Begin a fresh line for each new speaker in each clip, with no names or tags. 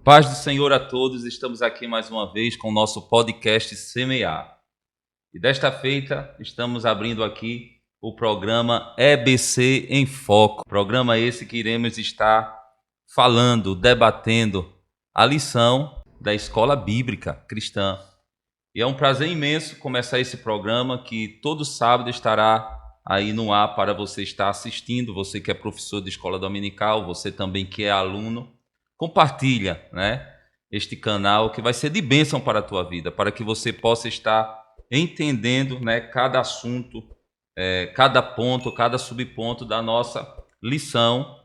Paz do Senhor a todos, estamos aqui mais uma vez com o nosso podcast Semear. E desta feita estamos abrindo aqui o programa EBC em Foco. Programa esse que iremos estar falando, debatendo a lição da Escola Bíblica Cristã. E é um prazer imenso começar esse programa que todo sábado estará aí no ar para você estar assistindo, você que é professor de escola dominical, você também que é aluno. Compartilha, este canal que vai ser de bênção para a tua vida, para que você possa estar entendendo, cada assunto, cada ponto, cada subponto da nossa lição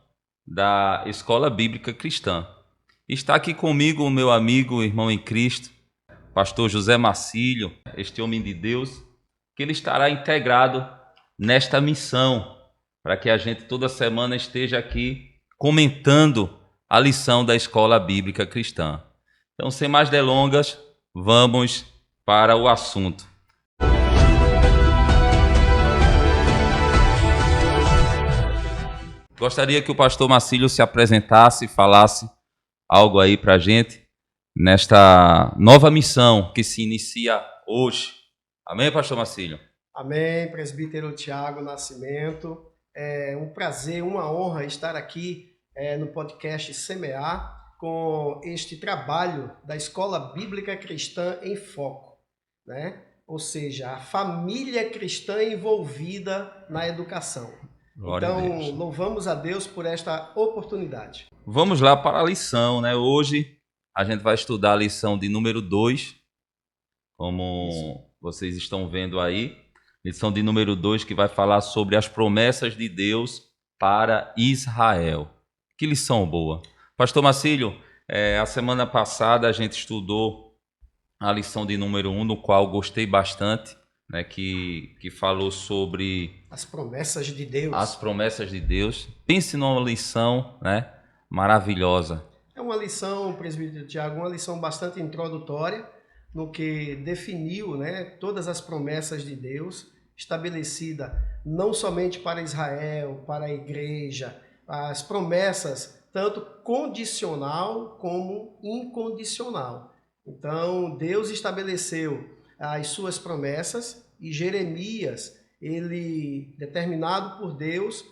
da Escola Bíblica Cristã. Está aqui comigo o meu amigo, irmão em Cristo, pastor José Marcílio, este homem de Deus, que ele estará integrado nesta missão, para que a gente toda semana esteja aqui comentando a lição da Escola Bíblica Cristã. Então, sem mais delongas, vamos para o assunto. Gostaria que o pastor Marcílio se apresentasse e falasse algo aí para a gente nesta nova missão que se inicia hoje. Amém, pastor Marcílio?
Amém, presbítero Tiago Nascimento. É um prazer, uma honra estar aqui no podcast Semear com este trabalho da Escola Bíblica Cristã em Foco, Ou seja, a família cristã envolvida na educação.
Glória a Deus.
Louvamos a Deus por esta oportunidade.
Vamos lá para a lição, Hoje a gente vai estudar a lição de número 2, como vocês estão vendo aí. Lição de número 2 que vai falar sobre as promessas de Deus para Israel. Que lição boa. Pastor Marcílio, a semana passada a gente estudou a lição de número 1, no qual gostei bastante, que falou sobre
as promessas de Deus.
As promessas de Deus. Pense numa lição, maravilhosa.
É uma lição, presbítero Tiago, uma lição bastante introdutória, no que definiu, todas as promessas de Deus, estabelecida não somente para Israel, para a igreja, as promessas tanto condicional como incondicional. Então, Deus estabeleceu as suas promessas e Jeremias, ele, determinado por Deus,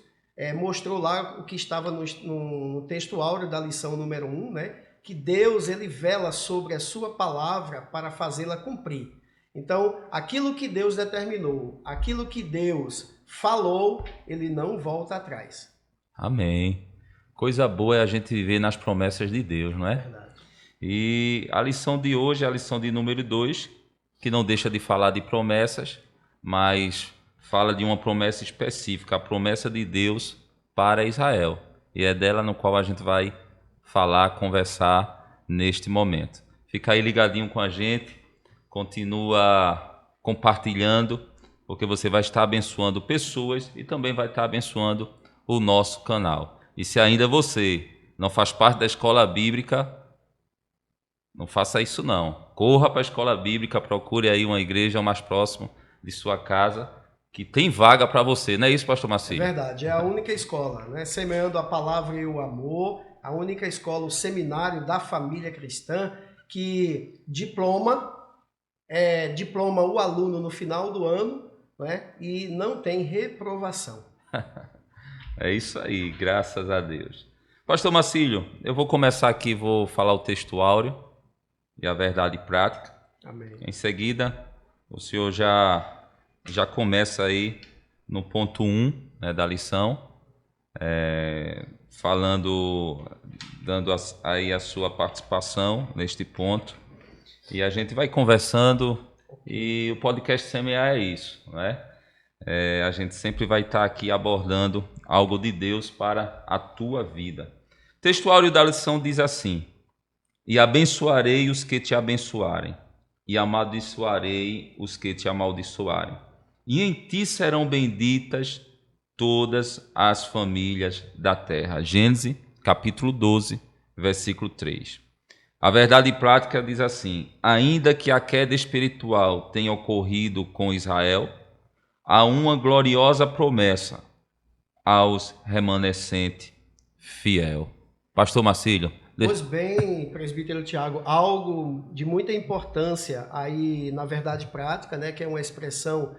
mostrou lá o que estava no texto áureo da lição número 1, que Deus ele vela sobre a sua palavra para fazê-la cumprir. Então, aquilo que Deus determinou, aquilo que Deus falou, ele não volta atrás.
Amém. Coisa boa é a gente viver nas promessas de Deus, não é?
Verdade.
E a lição de hoje é a lição de número 2, que não deixa de falar de promessas, mas fala de uma promessa específica, a promessa de Deus para Israel. E é dela no qual a gente vai falar, conversar neste momento. Fica aí ligadinho com a gente, continua compartilhando, porque você vai estar abençoando pessoas e também vai estar abençoando o nosso canal. E se ainda você não faz parte da Escola Bíblica, não faça isso não. Corra para a Escola Bíblica, procure aí uma igreja mais próxima de sua casa, que tem vaga para você. Não é isso, pastor Marcílio?
É verdade, é a única escola, Semeando a palavra e o amor, a única escola, o seminário da família cristã, que diploma o aluno no final do ano, e não tem reprovação.
É isso aí, graças a Deus. Pastor Marcílio, eu vou começar aqui, vou falar o texto áureo e a verdade prática.
Amém.
Em seguida, o senhor já começa aí no ponto 1, da lição, dando aí a sua participação neste ponto. E a gente vai conversando, e o podcast Semear é isso, a gente sempre vai estar aqui abordando algo de Deus para a tua vida. O texto áureo da lição diz assim: e abençoarei os que te abençoarem, e amaldiçoarei os que te amaldiçoarem. E em ti serão benditas todas as famílias da terra. Gênesis, capítulo 12, versículo 3. A verdade prática diz assim: ainda que a queda espiritual tenha ocorrido com Israel, há uma gloriosa promessa aos remanescentes fiel. Pastor Marcílio,
Pois bem, presbítero Tiago, algo de muita importância aí na verdade prática, né, que é uma expressão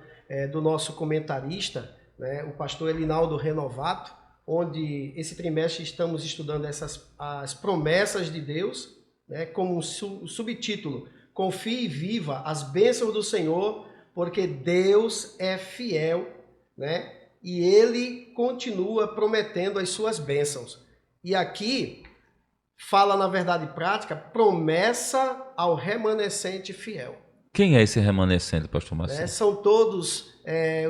do nosso comentarista, né, o pastor Elinaldo Renovato, onde esse trimestre estamos estudando as promessas de Deus, né, como um subtítulo, confie e viva as bênçãos do Senhor, porque Deus é fiel, né, e Ele continua prometendo as suas bênçãos. E aqui fala na verdade prática, promessa ao remanescente fiel.
Quem é esse remanescente, pastor Marcelo?
Né? São todos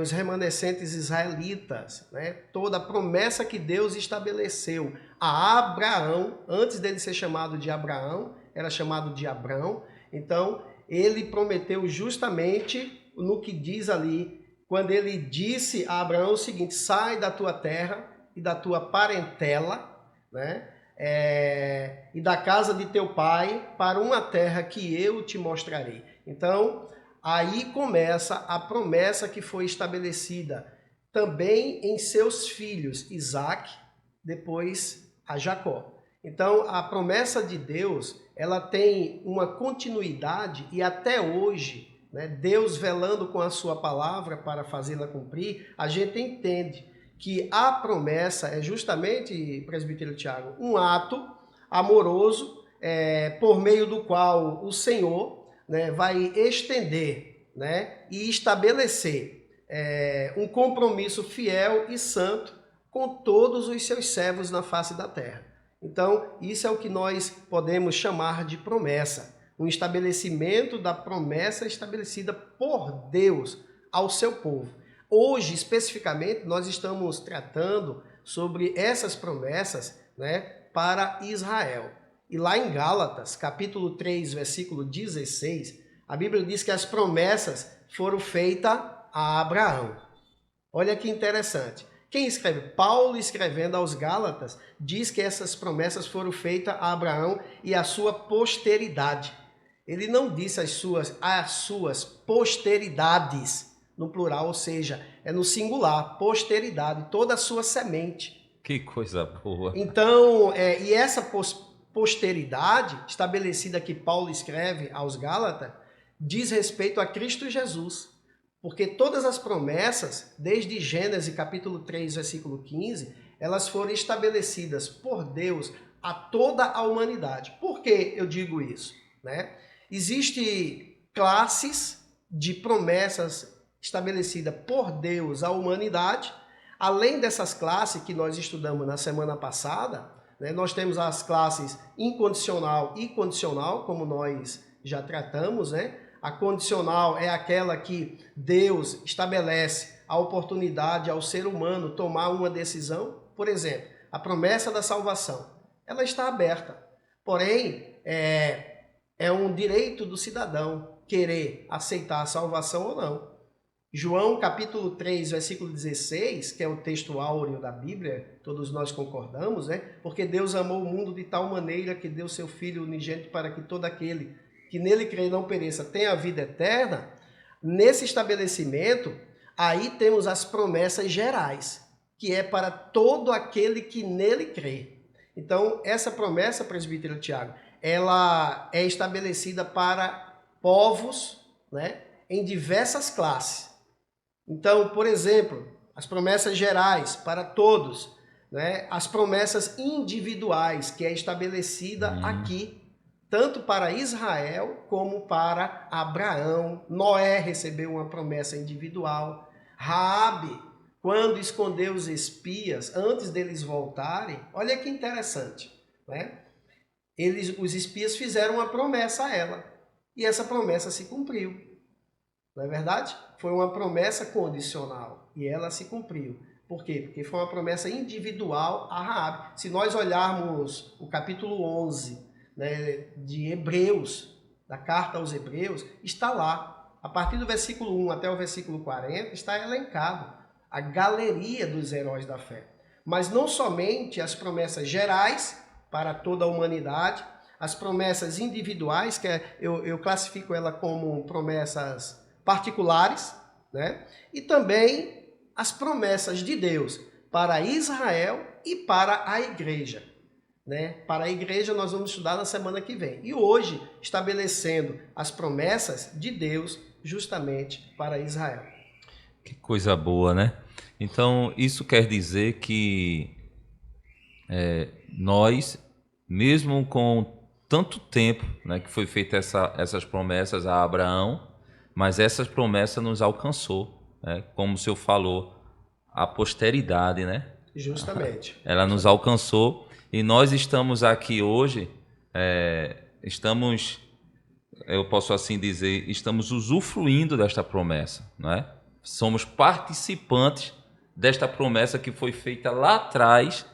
os remanescentes israelitas, né? Toda a promessa que Deus estabeleceu a Abraão, antes dele ser chamado de Abraão, era chamado de Abrão. Então, ele prometeu justamente no que diz ali, quando ele disse a Abraão o seguinte: sai da tua terra e da tua parentela, né? E da casa de teu pai para uma terra que eu te mostrarei. Então, aí começa a promessa que foi estabelecida também em seus filhos, Isaac, depois a Jacó. Então, a promessa de Deus, ela tem uma continuidade e até hoje, né, Deus velando com a sua palavra para fazê-la cumprir, a gente entende que a promessa é justamente, presbítero Tiago, um ato amoroso por meio do qual o Senhor, né, vai estender, né, e estabelecer um compromisso fiel e santo com todos os seus servos na face da terra. Então, isso é o que nós podemos chamar de promessa, um estabelecimento da promessa estabelecida por Deus ao seu povo. Hoje, especificamente, nós estamos tratando sobre essas promessas, né, para Israel. E lá em Gálatas, capítulo 3, versículo 16, a Bíblia diz que as promessas foram feitas a Abraão. Olha que interessante. Quem escreve? Paulo, escrevendo aos Gálatas, diz que essas promessas foram feitas a Abraão e a sua posteridade. Ele não disse as suas posteridades, no plural, ou seja, é no singular, posteridade, toda a sua semente.
Que coisa boa.
Então, e essa posteridade, estabelecida que Paulo escreve aos Gálatas, diz respeito a Cristo Jesus. Porque todas as promessas, desde Gênesis capítulo 3, versículo 15, elas foram estabelecidas por Deus a toda a humanidade. Por que eu digo isso? Né? Existem classes de promessas estabelecida por Deus à humanidade. Além dessas classes que nós estudamos na semana passada, né, nós temos as classes incondicional e condicional, como nós já tratamos, né? A condicional é aquela que Deus estabelece a oportunidade ao ser humano tomar uma decisão. Por exemplo, a promessa da salvação, ela está aberta. Porém, é um direito do cidadão querer aceitar a salvação ou não. João capítulo 3, versículo 16, que é o texto áureo da Bíblia, todos nós concordamos, né? Porque Deus amou o mundo de tal maneira que deu seu Filho unigênito para que todo aquele que nele crê não pereça, tenha a vida eterna. Nesse estabelecimento, aí temos as promessas gerais, que é para todo aquele que nele crê. Então, essa promessa, presbítero Tiago, ela é estabelecida para povos, né, em diversas classes. Então, por exemplo, as promessas gerais para todos, né? As promessas individuais, que é estabelecida aqui, tanto para Israel como para Abraão. Noé recebeu uma promessa individual. Raabe, quando escondeu os espias, antes deles voltarem, olha que interessante, né? Os espias fizeram uma promessa a ela, e essa promessa se cumpriu. Não é verdade? Foi uma promessa condicional e ela se cumpriu. Por quê? Porque foi uma promessa individual a Raabe. Se nós olharmos o capítulo 11, né, de Hebreus, da carta aos Hebreus, está lá. A partir do versículo 1 até o versículo 40, está elencado a galeria dos heróis da fé. Mas não somente as promessas gerais para toda a humanidade, as promessas individuais, que eu classifico ela como promessas particulares, né? E também as promessas de Deus para Israel e para a igreja. né, para a igreja, nós vamos estudar na semana que vem. E hoje, estabelecendo as promessas de Deus justamente para Israel.
Que coisa boa, né? Então, isso quer dizer que nós, mesmo com tanto tempo, né, que foi feita essas promessas a Abraão, mas essas promessas nos alcançou, né? Como o senhor falou, a posteridade, né?
Justamente.
Ela nos alcançou e nós estamos aqui hoje, eu posso assim dizer, estamos usufruindo desta promessa, não é? Somos participantes desta promessa que foi feita lá atrás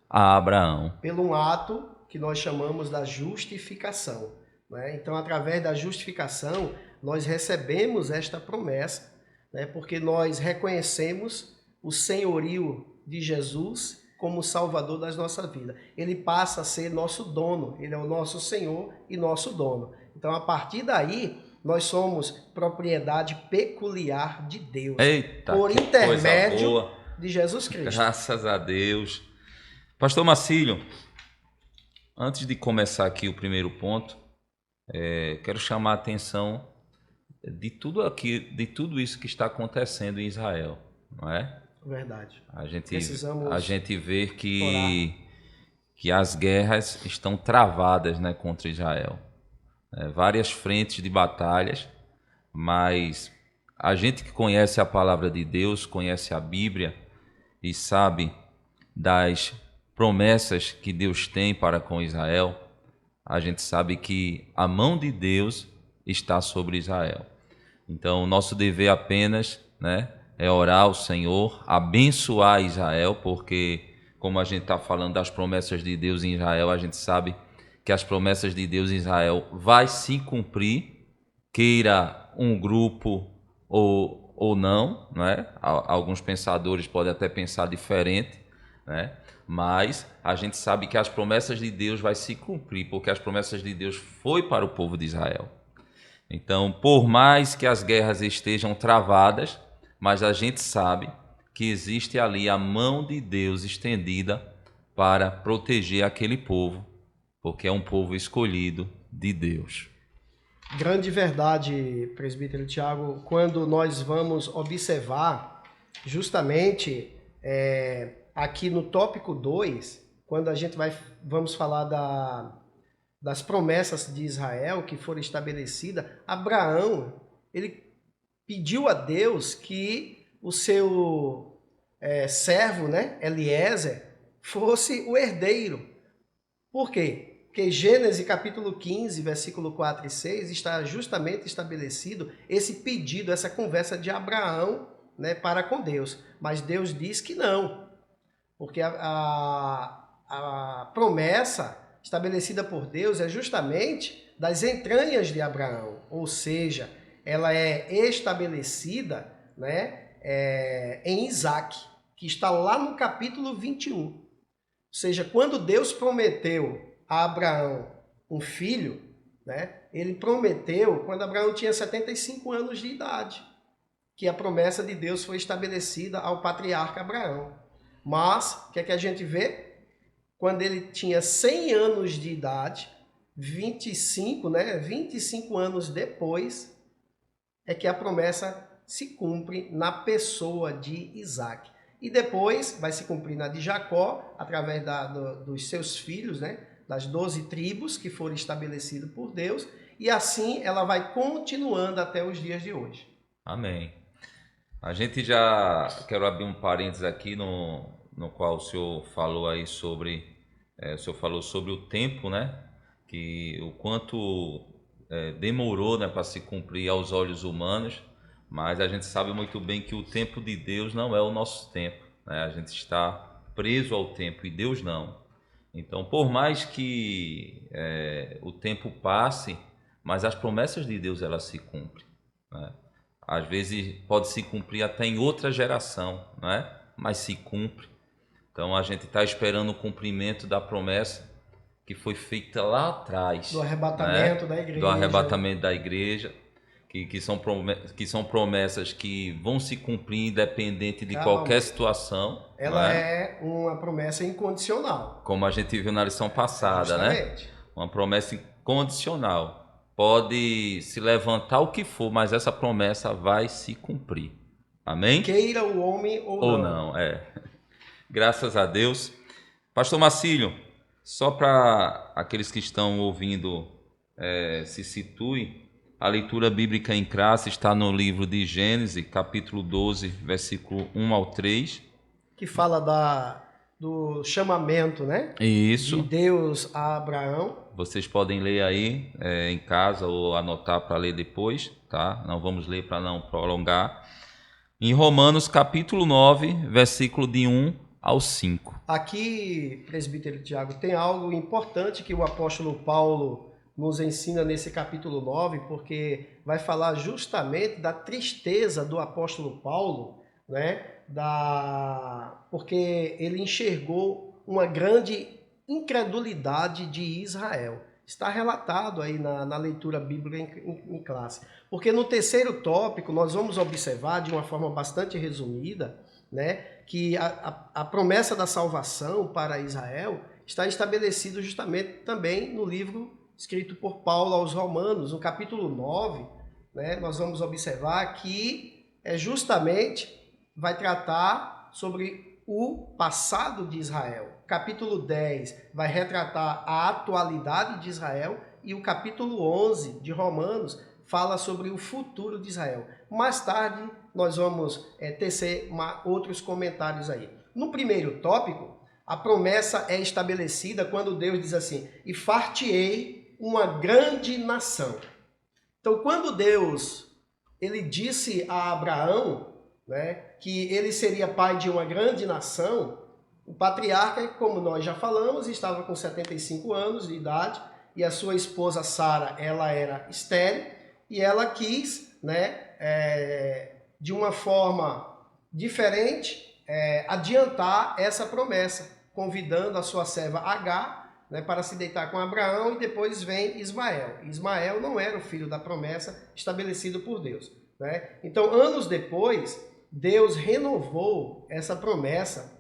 a Abraão.
Pelo um ato que nós chamamos da justificação, né? Então, através da justificação, nós recebemos esta promessa, né? Porque nós reconhecemos o senhorio de Jesus como Salvador das nossas vidas. Ele passa a ser nosso dono, ele é o nosso Senhor e nosso dono. Então, a partir daí, nós somos propriedade peculiar de Deus.
Eita,
por
que
intermédio
coisa boa.
de Jesus Cristo.
Graças a Deus. Pastor Marcílio, antes de começar aqui o primeiro ponto, quero chamar a atenção de tudo isso que está acontecendo em Israel, não é?
Verdade.
A
Precisamos
gente vê que as guerras estão travadas, né, contra Israel. Várias frentes de batalhas, mas a gente que conhece a palavra de Deus, conhece a Bíblia e sabe das promessas que Deus tem para com Israel, a gente sabe que a mão de Deus está sobre Israel. Então, o nosso dever apenas, né, é orar ao Senhor, abençoar Israel, porque, como a gente está falando das promessas de Deus em Israel, a gente sabe que as promessas de Deus em Israel vai se cumprir, queira um grupo ou não, né? Alguns pensadores podem até pensar diferente, né? Mas a gente sabe que as promessas de Deus vai se cumprir, porque as promessas de Deus foi para o povo de Israel. Então, por mais que as guerras estejam travadas, mas a gente sabe que existe ali a mão de Deus estendida para proteger aquele povo, porque é um povo escolhido de Deus.
Grande verdade, presbítero Tiago, quando nós vamos observar justamente aqui no tópico 2, quando a gente vamos falar das promessas de Israel que foram estabelecidas, Abraão, ele pediu a Deus que o seu servo, né, Eliezer, fosse o herdeiro. Por quê? Porque Gênesis capítulo 15, versículo 4 e 6, está justamente estabelecido esse pedido, essa conversa de Abraão, né, para com Deus. Mas Deus diz que não, porque a promessa estabelecida por Deus é justamente das entranhas de Abraão, ou seja, ela é estabelecida, né, em Isaac, que está lá no capítulo 21. Ou seja, quando Deus prometeu a Abraão um filho, né, ele prometeu quando Abraão tinha 75 anos de idade, que a promessa de Deus foi estabelecida ao patriarca Abraão. Mas, o que é que a gente vê? Quando ele tinha 100 anos de idade, 25 anos depois, é que a promessa se cumpre na pessoa de Isaac. E depois vai se cumprir na de Jacó, através dos seus filhos, né? Das 12 tribos que foram estabelecidas por Deus, e assim ela vai continuando até os dias de hoje.
Amém. A gente quero abrir um parênteses aqui no qual o senhor falou aí sobre o tempo, né? Que o quanto demorou, né, para se cumprir aos olhos humanos, mas a gente sabe muito bem que o tempo de Deus não é o nosso tempo, né? A gente está preso ao tempo e Deus não. Então, por mais que o tempo passe, mas as promessas de Deus elas se cumprem, né? Às vezes pode se cumprir até em outra geração, né? Mas se cumpre. Então a gente está esperando o cumprimento da promessa que foi feita lá atrás.
Do arrebatamento, né, da igreja.
Do arrebatamento da igreja. que são promessas que vão se cumprir independente de
Calma.
qualquer situação.
Ela é uma promessa incondicional.
Como a gente viu na lição passada,
Justamente.
né? Uma promessa incondicional. Pode se levantar o que for, mas essa promessa vai se cumprir. Amém?
Queira o homem ou
não. Graças a Deus. Pastor Marcílio, só para aqueles que estão ouvindo se situem, a leitura bíblica em classe está no livro de Gênesis, capítulo 12, versículo 1 ao 3.
Que fala do chamamento, né?
Isso.
De Deus a Abraão.
Vocês podem ler aí em casa ou anotar para ler depois, tá? Não vamos ler para não prolongar. Em Romanos, capítulo 9, versículo de 1 ao 5.
Aqui, presbítero Tiago, tem algo importante que o apóstolo Paulo nos ensina nesse capítulo 9, porque vai falar justamente da tristeza do apóstolo Paulo, né? Porque ele enxergou uma grande incredulidade de Israel. Está relatado aí na leitura bíblica em classe. Porque no terceiro tópico nós vamos observar de uma forma bastante resumida, né, que a promessa da salvação para Israel está estabelecida justamente também no livro escrito por Paulo aos Romanos, no capítulo 9, né, nós vamos observar que justamente vai tratar sobre o passado de Israel. Capítulo 10 vai retratar a atualidade de Israel e o capítulo 11 de Romanos fala sobre o futuro de Israel. Mais tarde nós vamos tecer outros comentários aí. No primeiro tópico, a promessa é estabelecida quando Deus diz assim: e far-te-ei uma grande nação. Então, quando Deus ele disse a Abraão, né, que ele seria pai de uma grande nação, o patriarca, como nós já falamos, estava com 75 anos de idade e a sua esposa Sara, ela era estéril e ela quis, né, de uma forma diferente, adiantar essa promessa, convidando a sua serva Agar, né, para se deitar com Abraão, e depois vem Ismael. Ismael não era o filho da promessa estabelecido por Deus, né? Então, anos depois, Deus renovou essa promessa,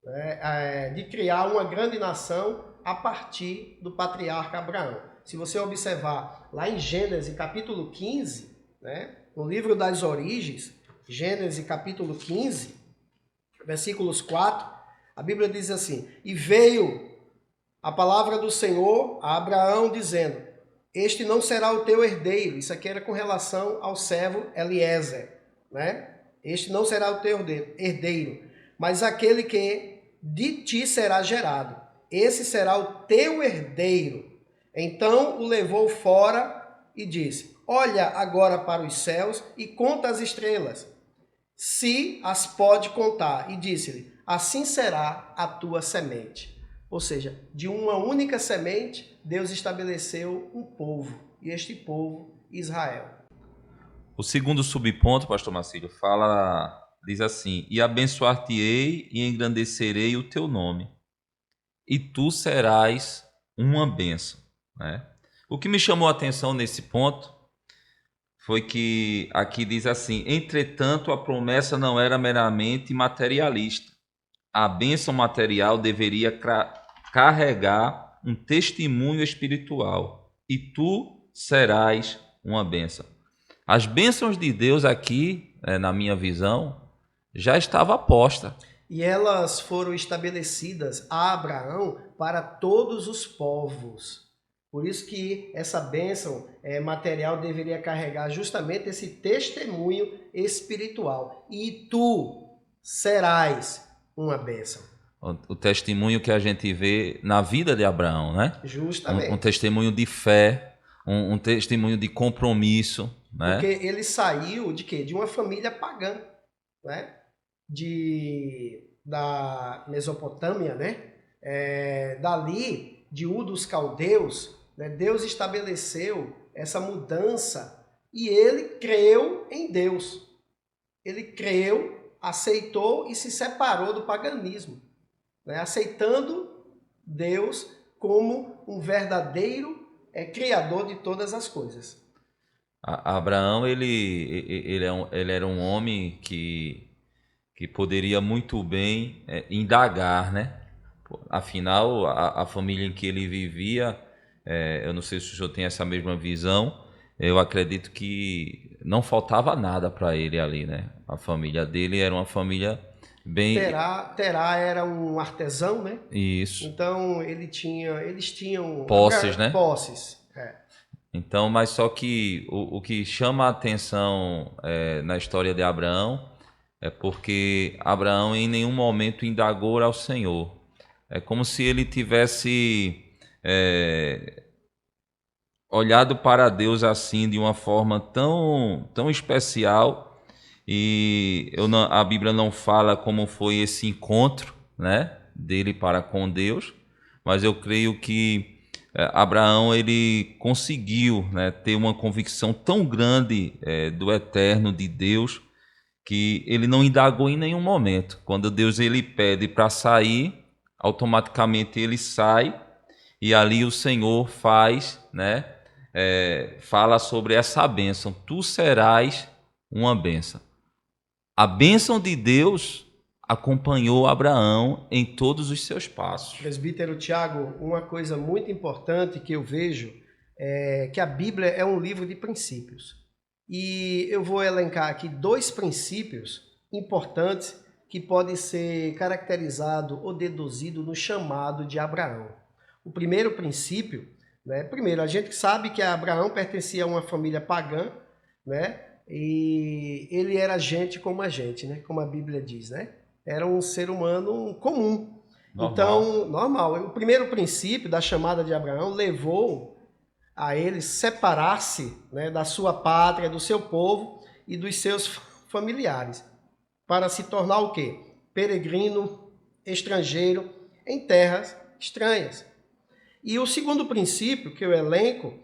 né, de criar uma grande nação a partir do patriarca Abraão. Se você observar lá em Gênesis capítulo 15, né, no livro das origens, Gênesis capítulo 15, versículos 4, a Bíblia diz assim: e veio a palavra do Senhor a Abraão dizendo: este não será o teu herdeiro. Isso aqui era com relação ao servo Eliezer, né? Este não será o teu herdeiro, mas aquele que de ti será gerado. Esse será o teu herdeiro. Então o levou fora e disse: olha agora para os céus e conta as estrelas, se as pode contar. E disse-lhe: assim será a tua semente. Ou seja, de uma única semente, Deus estabeleceu um povo, e este povo, Israel.
O segundo subponto, pastor Marcílio, diz assim: e abençoar-te-ei e engrandecerei o teu nome, e tu serás uma bênção, né? O que me chamou a atenção nesse ponto foi que aqui diz assim: entretanto, a promessa não era meramente materialista. A bênção material deveria carregar um testemunho espiritual, e tu serás uma bênção. As bênçãos de Deus aqui, na minha visão, já estava posta.
E elas foram estabelecidas a Abraão para todos os povos. Por isso que essa bênção material deveria carregar justamente esse testemunho espiritual. E tu serás uma bênção.
O testemunho que a gente vê na vida de Abraão, né?
Justamente.
Um testemunho de fé, um testemunho de compromisso, né?
Porque ele saiu de quê? De uma família pagã, né? Da Mesopotâmia, né? Dali, de Ur dos Caldeus, né? Deus estabeleceu essa mudança e ele creu em Deus. Ele creu, aceitou e se separou do paganismo, né? Aceitando Deus como um verdadeiro criador de todas as coisas.
Abraão, ele era um homem que poderia muito bem indagar, né? Afinal, a família em que ele vivia, eu não sei se o senhor tem essa mesma visão, eu acredito que não faltava nada para ele ali, né? A família dele era uma família bem...
Terá era um artesão, né?
Isso,
Então eles tinham
posses, né?
posses.
Então, mas só que o que chama a atenção na história de Abraão é porque Abraão em nenhum momento indagou ao Senhor. É como se ele tivesse olhado para Deus assim de uma forma tão especial, e a Bíblia não fala como foi esse encontro, né, dele para com Deus, mas eu creio que Abraão ele conseguiu, né, ter uma convicção tão grande do eterno de Deus, que ele não indagou em nenhum momento. Quando Deus ele pede para sair, automaticamente ele sai, e ali o Senhor faz, né? Fala sobre essa bênção. Tu serás uma bênção. A bênção de Deus acompanhou Abraão em todos os seus passos.
Presbítero Tiago, uma coisa muito importante que eu vejo é que a Bíblia é um livro de princípios. E eu vou elencar aqui 2 princípios importantes que podem ser caracterizados ou deduzidos no chamado de Abraão. O primeiro princípio, né? Primeiro, a gente sabe que Abraão pertencia a uma família pagã, né? E ele era gente como a gente, né? Como a Bíblia diz, né? Era um ser humano comum.
Normal.
Então, normal. O primeiro princípio da chamada de Abraão levou a ele separar-se, né, da sua pátria, do seu povo e dos seus familiares, para se tornar o quê? Peregrino, estrangeiro, em terras estranhas. E o segundo princípio que eu elenco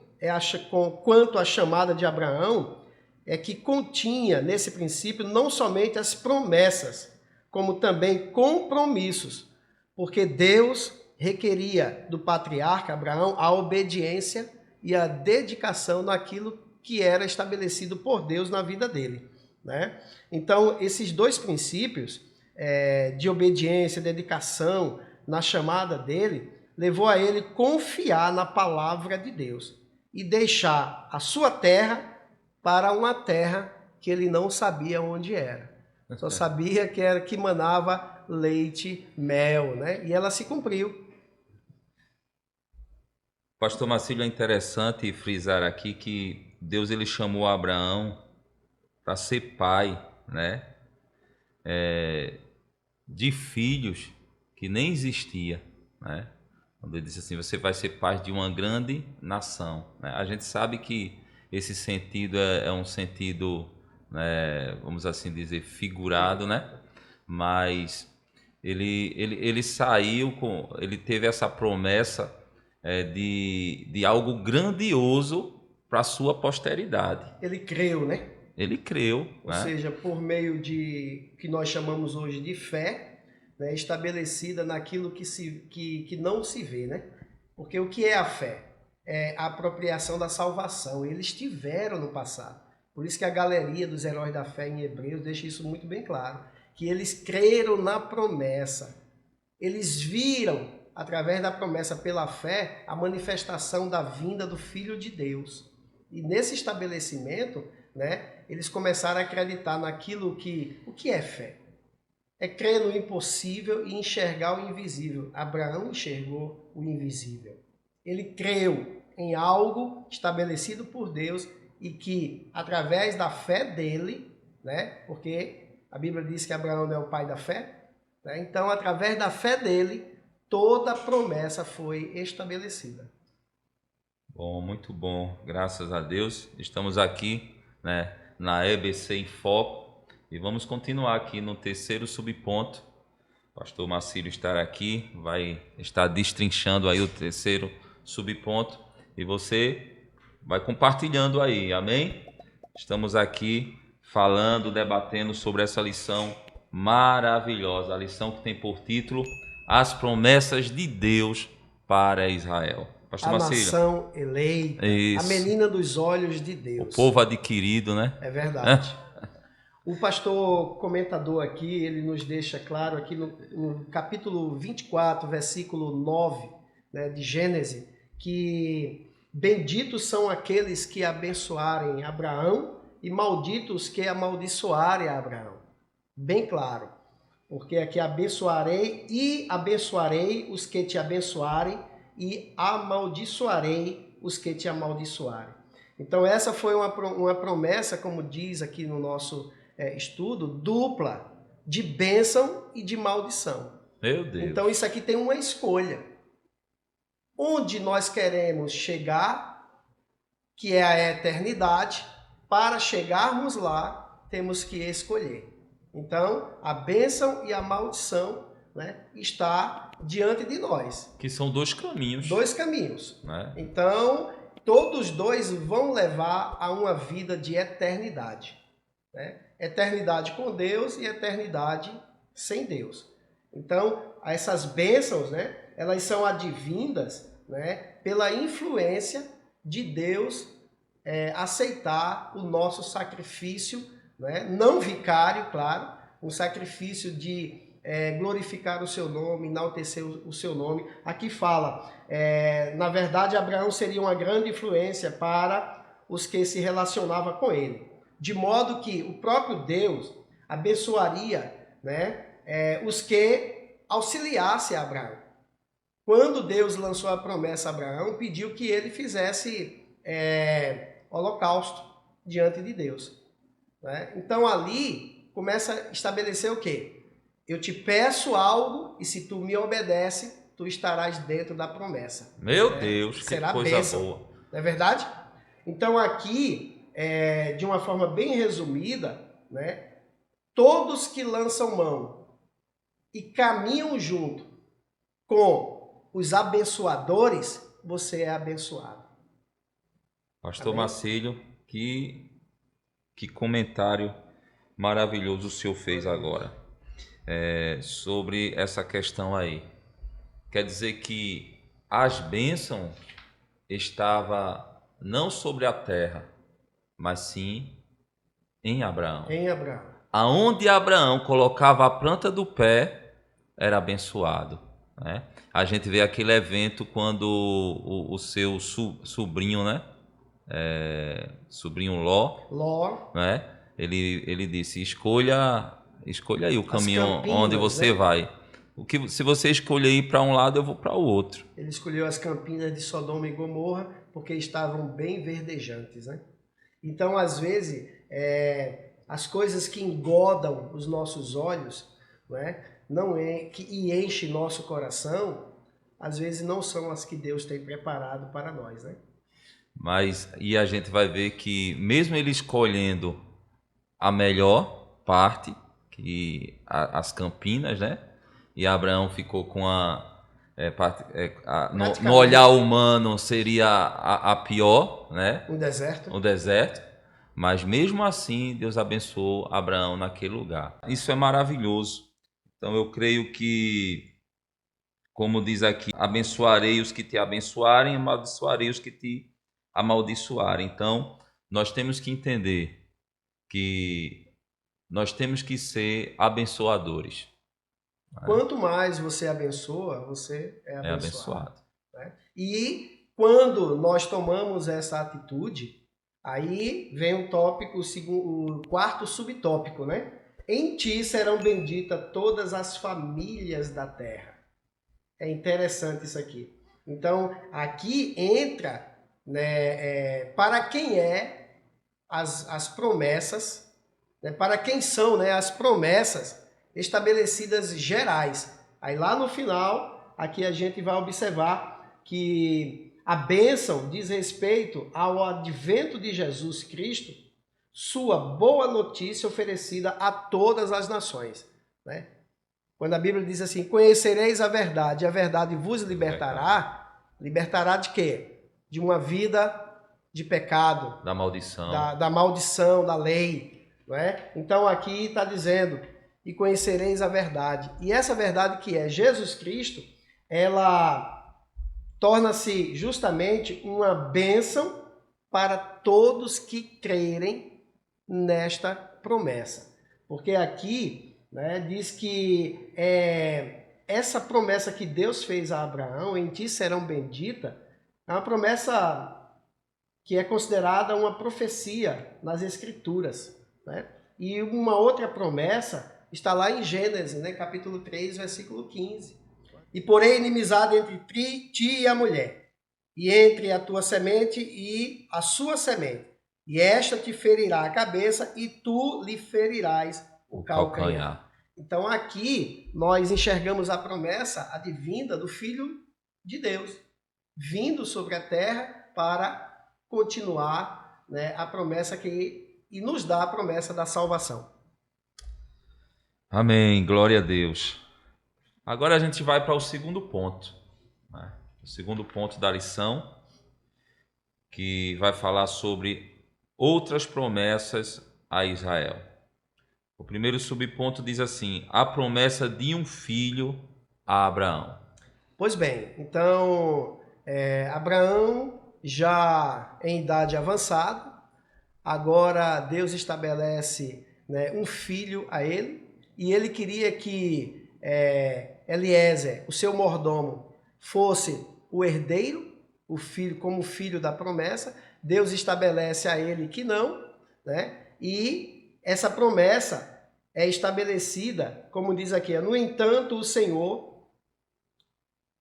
quanto à chamada de Abraão é que continha nesse princípio não somente as promessas, como também compromissos, porque Deus requeria do patriarca Abraão a obediência e a dedicação naquilo que era estabelecido por Deus na vida dele, né? Então, esses 2 princípios de obediência, dedicação na chamada dele, levou a ele confiar na palavra de Deus e deixar a sua terra para uma terra que ele não sabia onde era. Só sabia que manava leite, mel, né? E ela se cumpriu.
Pastor Marcílio, é interessante frisar aqui que Deus ele chamou Abraão para ser pai, né, de filhos que nem existia, né? Quando ele disse assim, você vai ser pai de uma grande nação, né? A gente sabe que esse sentido é um sentido, né, vamos assim dizer, figurado, né? Mas ele saiu ele teve essa promessa de algo grandioso para a sua posteridade.
Ele creu, né?
Ele creu.
Ou seja, por meio de que nós chamamos hoje de fé, né, estabelecida naquilo que não se vê, né? Porque o que é a fé? É a apropriação da salvação. Eles tiveram no passado. Por isso que a galeria dos heróis da fé em Hebreus deixa isso muito bem claro. Que eles creram na promessa. Eles viram, através da promessa pela fé, a manifestação da vinda do Filho de Deus. E nesse estabelecimento, né, eles começaram a acreditar naquilo o que é fé? É crer no impossível e enxergar o invisível. Abraão enxergou o invisível. Ele creu em algo estabelecido por Deus e que, através da fé dele, né, porque a Bíblia diz que Abraão é o pai da fé, né, então, através da fé dele, toda a promessa foi estabelecida.
Bom, muito bom. Graças a Deus. Estamos aqui, né, na EBC em Foco e vamos continuar aqui no terceiro subponto. O pastor Marcílio estará aqui, vai estar destrinchando aí o terceiro subponto e você vai compartilhando aí, amém? Estamos aqui falando, debatendo sobre essa lição maravilhosa, a lição que tem por título As Promessas de Deus para Israel. Pastor
a
Marcílio.
nação eleita,
Isso.
a menina dos olhos de Deus.
O povo adquirido, né?
É verdade. O pastor comentador aqui, ele nos deixa claro aqui no capítulo 24, versículo 9, né, de Gênesis, que benditos são aqueles que abençoarem Abraão e malditos que amaldiçoarem Abraão. Bem claro. Porque aqui abençoarei os que te abençoarem e amaldiçoarei os que te amaldiçoarem. Então essa foi uma promessa, como diz aqui no nosso estudo, dupla, de bênção e de maldição.
Meu Deus.
Então isso aqui tem uma escolha. Onde nós queremos chegar, que é a eternidade, para chegarmos lá, temos que escolher. Então, a bênção e a maldição, né, está diante de nós.
Que são dois caminhos.
Dois caminhos.
Né?
Então, todos dois vão levar a uma vida de eternidade. Né? Eternidade com Deus e eternidade sem Deus. Então, essas bênçãos, né, elas são advindas, né, pela influência de Deus aceitar o nosso sacrifício, né, não vicário, claro, um sacrifício de glorificar o seu nome, enaltecer o seu nome. Aqui fala, na verdade, Abraão seria uma grande influência para os que se relacionavam com ele. De modo que o próprio Deus abençoaria, né, os que auxiliassem Abraão. Quando Deus lançou a promessa a Abraão, pediu que ele fizesse holocausto diante de Deus. Né? Então ali começa a estabelecer o quê? Eu te peço algo e se tu me obedece, tu estarás dentro da promessa.
Meu Deus, que
será
coisa
bênção.
boa.
Não é verdade? Então aqui, de uma forma bem resumida, né, todos que lançam mão e caminham junto com os abençoadores, você é abençoado.
Pastor
Amém?
Marcílio, que comentário maravilhoso o senhor fez agora sobre essa questão aí. Quer dizer que as bênçãos estavam não sobre a terra, mas sim em Abraão.
Em Abraão.
Aonde Abraão colocava a planta do pé, era abençoado. Né? A gente vê aquele evento quando o seu sobrinho, né? Sobrinho Ló, né? Ele disse, escolha aí o caminho onde você vai. Se você escolher ir para um lado, eu vou para o outro.
Ele escolheu as campinas de Sodoma e Gomorra porque estavam bem verdejantes, né? Então, às vezes, as coisas que engodam os nossos olhos, né, e enchem nosso coração, às vezes não são as que Deus tem preparado para nós, né?
E a gente vai ver que mesmo ele escolhendo a melhor parte, que as campinas, né? E Abraão ficou com no olhar humano seria a pior, né?
Um deserto.
O deserto. Mas mesmo assim, Deus abençoou Abraão naquele lugar. Isso é maravilhoso. Então eu creio que, como diz aqui, abençoarei os que te abençoarem, amaldiçoarei os que te amaldiçoarem. Então, nós temos que entender que nós temos que ser abençoadores.
Quanto mais você abençoa, você é abençoado.
abençoado.
Né? E quando nós tomamos essa atitude, aí vem o quarto subtópico, né? Em ti serão benditas todas as famílias da terra. É interessante isso aqui. Então, aqui entra, né, para quem as promessas, né, para quem são, né, as promessas estabelecidas gerais. Aí lá no final, aqui a gente vai observar que a bênção diz respeito ao advento de Jesus Cristo, sua boa notícia oferecida a todas as nações. Né? Quando a Bíblia diz assim, conhecereis a verdade vos libertará, libertará de quê? De uma vida de pecado.
Da maldição.
Da maldição, da lei. Não é? Então aqui está dizendo, e conhecereis a verdade. E essa verdade que é Jesus Cristo, ela torna-se justamente uma bênção para todos que crerem nesta promessa. Porque aqui, né, diz que essa promessa que Deus fez a Abraão, em ti serão benditas, é uma promessa que é considerada uma profecia nas Escrituras, né? E uma outra promessa está lá em Gênesis, né, capítulo 3, versículo 15. E porém inimizade entre ti e a mulher, e entre a tua semente e a sua semente, e esta te ferirá a cabeça, e tu lhe ferirás o calcanhar. Então aqui nós enxergamos a promessa advinda do Filho de Deus, vindo sobre a terra para continuar, né, a promessa e nos dá a promessa da salvação.
Amém, glória a Deus. Agora a gente vai para o segundo ponto, né? O segundo ponto da lição, que vai falar sobre outras promessas a Israel. O primeiro subponto diz assim: a promessa de um filho a Abraão.
Pois bem, então Abraão já em idade avançada, agora Deus estabelece, né, um filho a ele, e ele queria que Eliezer, o seu mordomo, fosse o herdeiro, o filho, como filho da promessa. Deus estabelece a ele que não, né? E essa promessa é estabelecida, como diz aqui, no entanto, o Senhor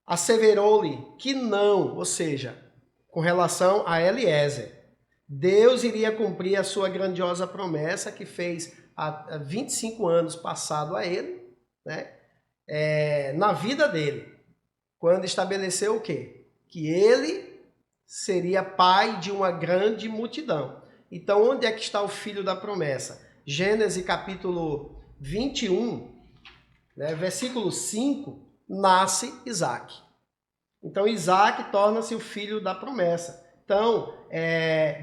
asseverou-lhe que não, ou seja, com relação a Eliezer, Deus iria cumprir a sua grandiosa promessa que fez há 25 anos passado a ele, né? Na vida dele, quando estabeleceu o quê? Que ele seria pai de uma grande multidão. Então, onde é que está o filho da promessa? Gênesis capítulo 21, né, versículo 5, nasce Isaac. Então, Isaac torna-se o filho da promessa. Então,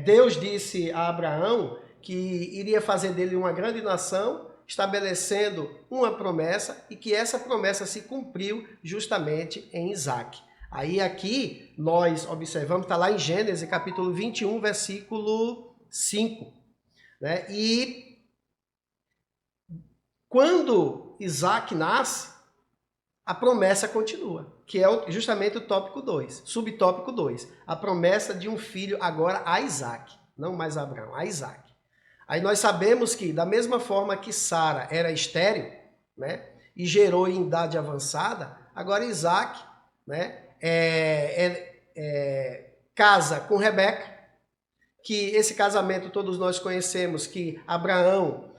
Deus disse a Abraão que iria fazer dele uma grande nação, estabelecendo uma promessa, e que essa promessa se cumpriu justamente em Isaac. Aí aqui nós observamos, está lá em Gênesis capítulo 21, versículo 5. Né? E quando Isaac nasce, a promessa continua, que é justamente o tópico 2, subtópico 2. A promessa de um filho agora a Isaac, não mais a Abraão, a Isaac. Aí nós sabemos que, da mesma forma que Sara era estéril, né, e gerou em idade avançada, agora Isaac, né, casa com Rebeca, que esse casamento todos nós conhecemos, que Abraão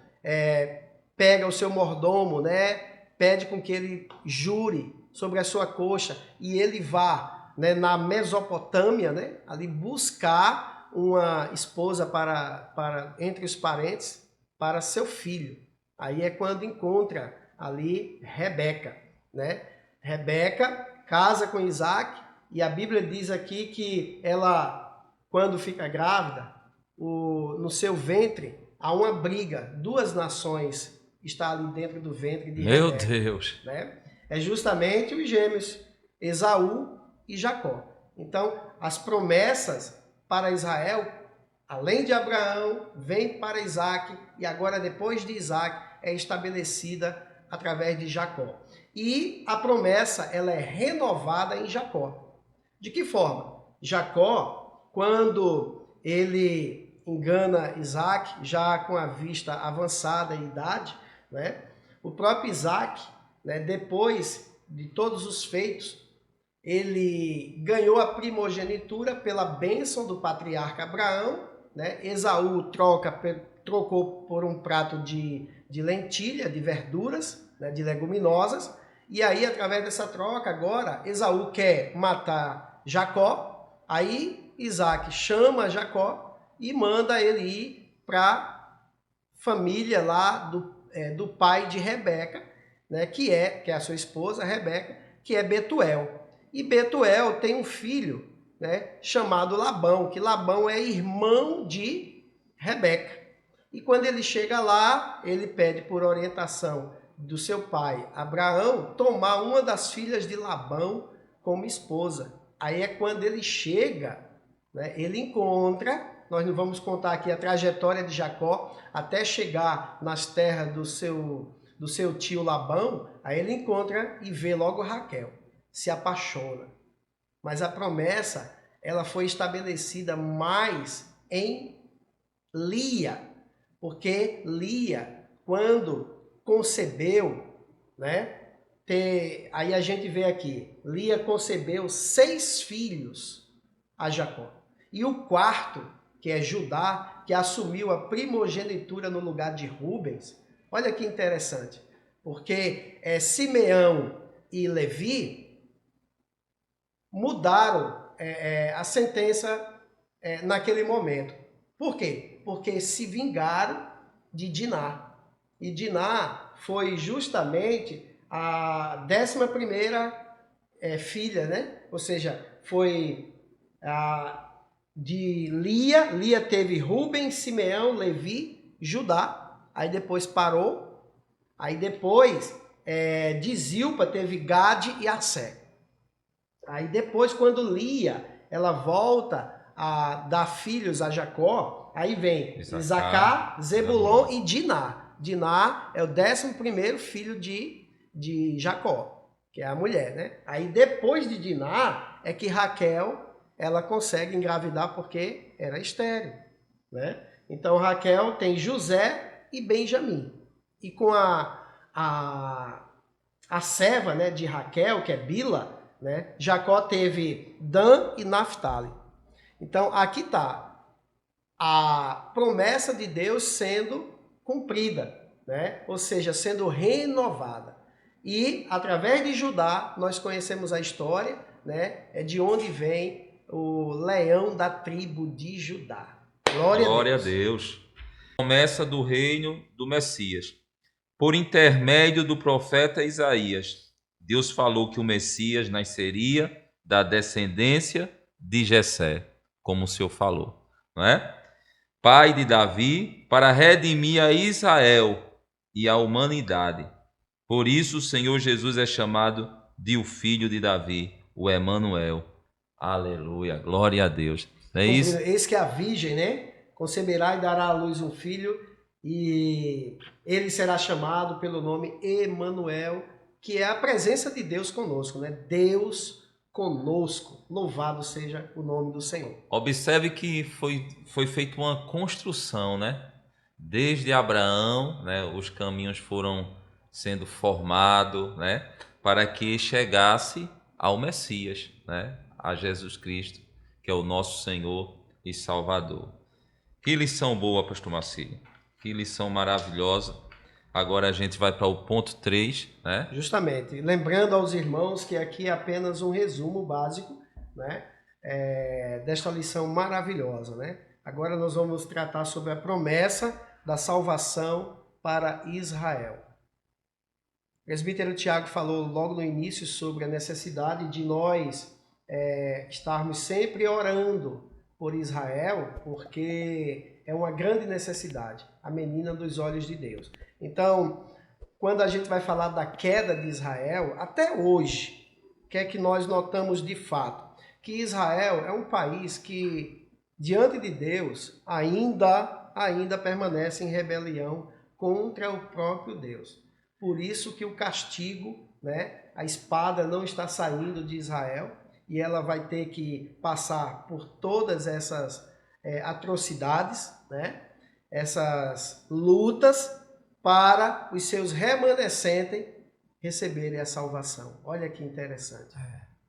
pega o seu mordomo, né, pede com que ele jure sobre a sua coxa e ele vá, né, na Mesopotâmia, né, ali buscar uma esposa para entre os parentes para seu filho. Aí é quando encontra ali Rebeca, né? Rebeca casa com Isaac e a Bíblia diz aqui que ela, quando fica grávida, no seu ventre há uma briga, duas nações estão ali dentro do ventre de
Meu
Rebeca.
Deus!
Né? É justamente os gêmeos, Esaú e Jacó. Então, as promessas para Israel, além de Abraão, vem para Isaac, e agora depois de Isaac é estabelecida através de Jacó. E a promessa ela é renovada em Jacó. De que forma? Jacó, quando ele engana Isaac, já com a vista avançada em idade, né? O próprio Isaac, né, depois de todos os feitos, ele ganhou a primogenitura pela bênção do patriarca Abraão, né? Esaú trocou por um prato de lentilha, de verduras, né, de leguminosas, e aí através dessa troca agora, Esaú quer matar Jacó, aí Isaac chama Jacó e manda ele ir para a família lá do pai de Rebeca, né, que é a sua esposa, Rebeca, que é Betuel. E Betuel tem um filho, né, chamado Labão, que Labão é irmão de Rebeca. E quando ele chega lá, ele pede por orientação do seu pai, Abraão, tomar uma das filhas de Labão como esposa. Aí é quando ele chega, né, ele encontra, nós não vamos contar aqui a trajetória de Jacó até chegar nas terras do seu tio Labão, aí ele encontra e vê logo Raquel, se apaixona. Mas a promessa, ela foi estabelecida mais em Lia, porque Lia, quando concebeu, né? Aí a gente vê aqui, Lia concebeu 6 filhos a Jacó. E o quarto, que é Judá, que assumiu a primogenitura no lugar de Rubens. Olha que interessante, porque Simeão e Levi mudaram a sentença naquele momento. Por quê? Porque se vingaram de Diná. E Diná foi justamente a 11ª filha, né? Ou seja, foi de Lia. Lia teve Rubem, Simeão, Levi, Judá. Aí depois parou. Aí depois de Zilpa teve Gade e Assé. Aí depois, quando Lia ela volta a dar filhos a Jacó, aí vem Isacar, Zebulon e Diná. Diná é o 11º filho de Jacó, que é a mulher, né? Aí depois de Diná é que Raquel ela consegue engravidar porque era estéril, né? Então Raquel tem José e Benjamim. E com a serva, né, de Raquel, que é Bila, né, Jacó teve Dan e Naftali. Então aqui está a promessa de Deus sendo cumprida, né? Ou seja, sendo renovada. E através de Judá nós conhecemos a história, né? É de onde vem o leão da tribo de Judá.
Glória a Deus. Promessa do reino do Messias. Por intermédio do profeta Isaías, Deus falou que o Messias nasceria da descendência de Jessé, como o Senhor falou, não é? Pai de Davi, para redimir a Israel e a humanidade. Por isso o Senhor Jesus é chamado de o Filho de Davi, o Emanuel. Aleluia, glória a Deus. Não é isso?
Eis que a virgem, né, conceberá e dará à luz um filho, e ele será chamado pelo nome Emanuel, que é a presença de Deus conosco, né? Deus conosco. Louvado seja o nome do Senhor.
Observe que foi feita uma construção, né? Desde Abraão, né, os caminhos foram sendo formados, né, para que chegasse ao Messias, né, a Jesus Cristo, que é o nosso Senhor e Salvador. Que lição boa, pastor Marcílio. Que lição maravilhosa. Agora a gente vai para o ponto 3, né?
Justamente. Lembrando aos irmãos que aqui é apenas um resumo básico, né, desta lição maravilhosa, né? Agora nós vamos tratar sobre a promessa da salvação para Israel. O presbítero Tiago falou logo no início sobre a necessidade de nós estarmos sempre orando por Israel, porque é uma grande necessidade, a menina dos olhos de Deus. Então, quando a gente vai falar da queda de Israel, até hoje, o que é que nós notamos de fato? Que Israel é um país que, diante de Deus, ainda permanece em rebelião contra o próprio Deus. Por isso que o castigo, né, a espada não está saindo de Israel, e ela vai ter que passar por todas essas atrocidades, né, essas lutas, para os seus remanescentes receberem a salvação. Olha que interessante.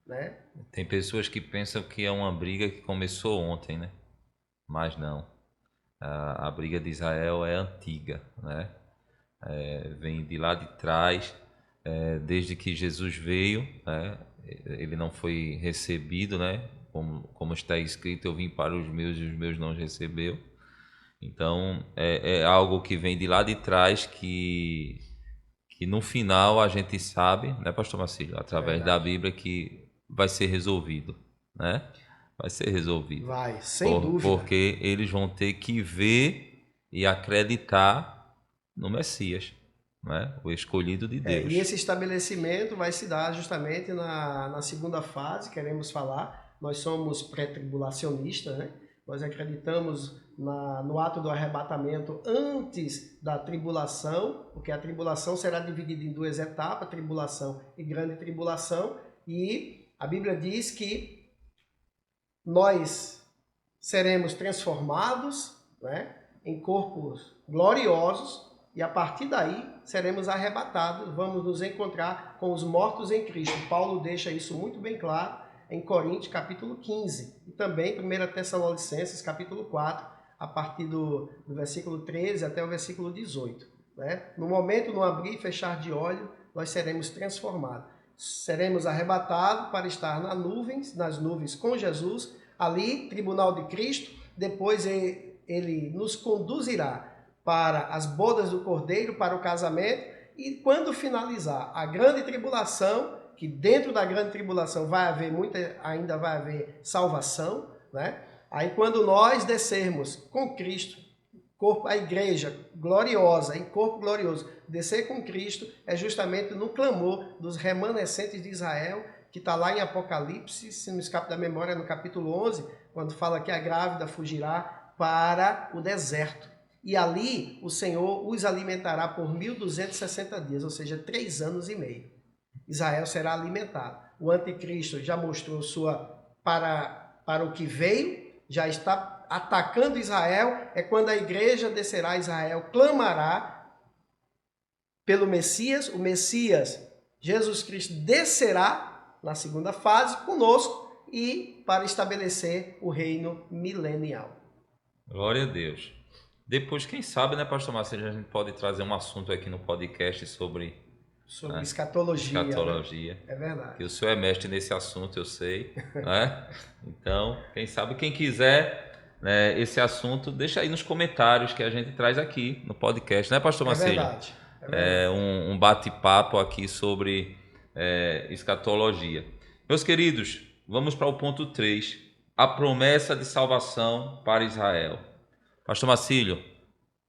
Né?
Tem pessoas que pensam que é uma briga que começou ontem, né? Mas não. A briga de Israel é antiga, né? Vem de lá de trás, desde que Jesus veio, né? Ele não foi recebido, né? Como está escrito, eu vim para os meus e os meus não recebeu. Então, é algo que vem de lá de trás que no final a gente sabe, né, pastor Marcílio, através da Bíblia, que vai ser resolvido, né? Vai ser resolvido.
Vai, sem dúvida.
Porque eles vão ter que ver e acreditar no Messias, né? O escolhido de Deus.
E esse estabelecimento vai se dar justamente na segunda fase, queremos falar, nós somos pré-tribulacionistas, né? Nós acreditamos no ato do arrebatamento antes da tribulação, porque a tribulação será dividida em duas etapas, tribulação e grande tribulação, e a Bíblia diz que nós seremos transformados, né, em corpos gloriosos, e a partir daí seremos arrebatados, vamos nos encontrar com os mortos em Cristo. Paulo deixa isso muito bem claro em Coríntios capítulo 15 e também 1 Tessalonicenses capítulo 4, a partir do versículo 13 até o versículo 18. Né? No momento, no abrir e fechar de olho, nós seremos transformados. Seremos arrebatados para estar nas nuvens com Jesus, ali, tribunal de Cristo, depois ele nos conduzirá para as bodas do Cordeiro, para o casamento, e quando finalizar a grande tribulação, que dentro da grande tribulação ainda vai haver salvação, né? Aí quando nós descermos com Cristo, a igreja gloriosa, em corpo glorioso, descer com Cristo é justamente no clamor dos remanescentes de Israel, que está lá em Apocalipse, se não escapa da memória, no capítulo 11, quando fala que a grávida fugirá para o deserto. E ali o Senhor os alimentará por 1.260 dias, ou seja, 3 anos e meio. Israel será alimentado. O anticristo já mostrou para o que veio, já está atacando Israel. É quando a igreja descerá a Israel, clamará pelo Messias. O Messias, Jesus Cristo, descerá na segunda fase conosco e para estabelecer o reino milenial.
Glória a Deus. Depois, quem sabe, né, pastor Marcelo, a gente pode trazer um assunto aqui no podcast sobre
escatologia.
Escatologia.
Né? É verdade.
Que o senhor é mestre nesse assunto, eu sei. Né? Então, quem sabe, quem quiser, né, esse assunto, deixa aí nos comentários que a gente traz aqui no podcast, né, pastor Marcelo?
É verdade.
É um bate-papo aqui sobre escatologia. Meus queridos, vamos para o ponto 3, a promessa de salvação para Israel. Pastor Marcílio,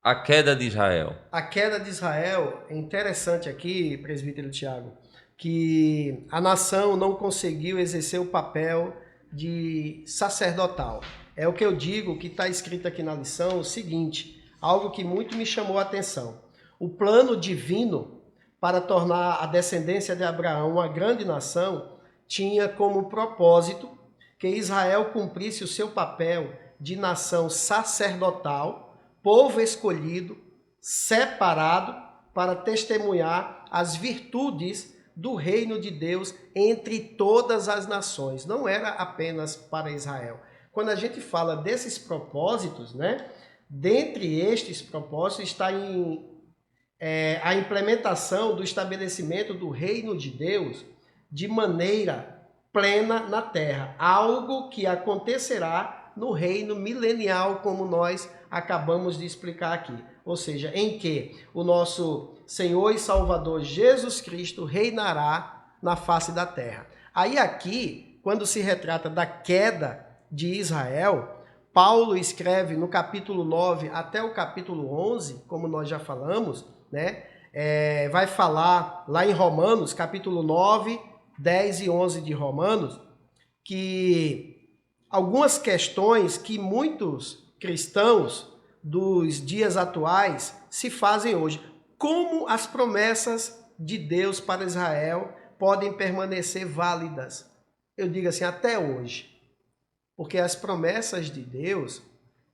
a queda de Israel.
A queda de Israel, é interessante aqui, presbítero Tiago, que a nação não conseguiu exercer o papel de sacerdotal. É o que eu digo, que está escrito aqui na lição, o seguinte, algo que muito me chamou a atenção. O plano divino para tornar a descendência de Abraão uma grande nação tinha como propósito que Israel cumprisse o seu papel de nação sacerdotal, povo escolhido, separado para testemunhar as virtudes do reino de Deus entre todas as nações. Não era apenas para Israel. Quando a gente fala desses propósitos, né? Dentre estes propósitos está a implementação do estabelecimento do reino de Deus de maneira plena na terra. Algo que acontecerá no reino milenial, como nós acabamos de explicar aqui. Ou seja, em que o nosso Senhor e Salvador Jesus Cristo reinará na face da terra. Aí aqui, quando se retrata da queda de Israel, Paulo escreve no capítulo 9 até o capítulo 11, como nós já falamos, né? Vai falar lá em Romanos, capítulo 9, 10 e 11 de Romanos, que algumas questões que muitos cristãos dos dias atuais se fazem hoje. Como as promessas de Deus para Israel podem permanecer válidas? Eu digo assim, até hoje. Porque as promessas de Deus,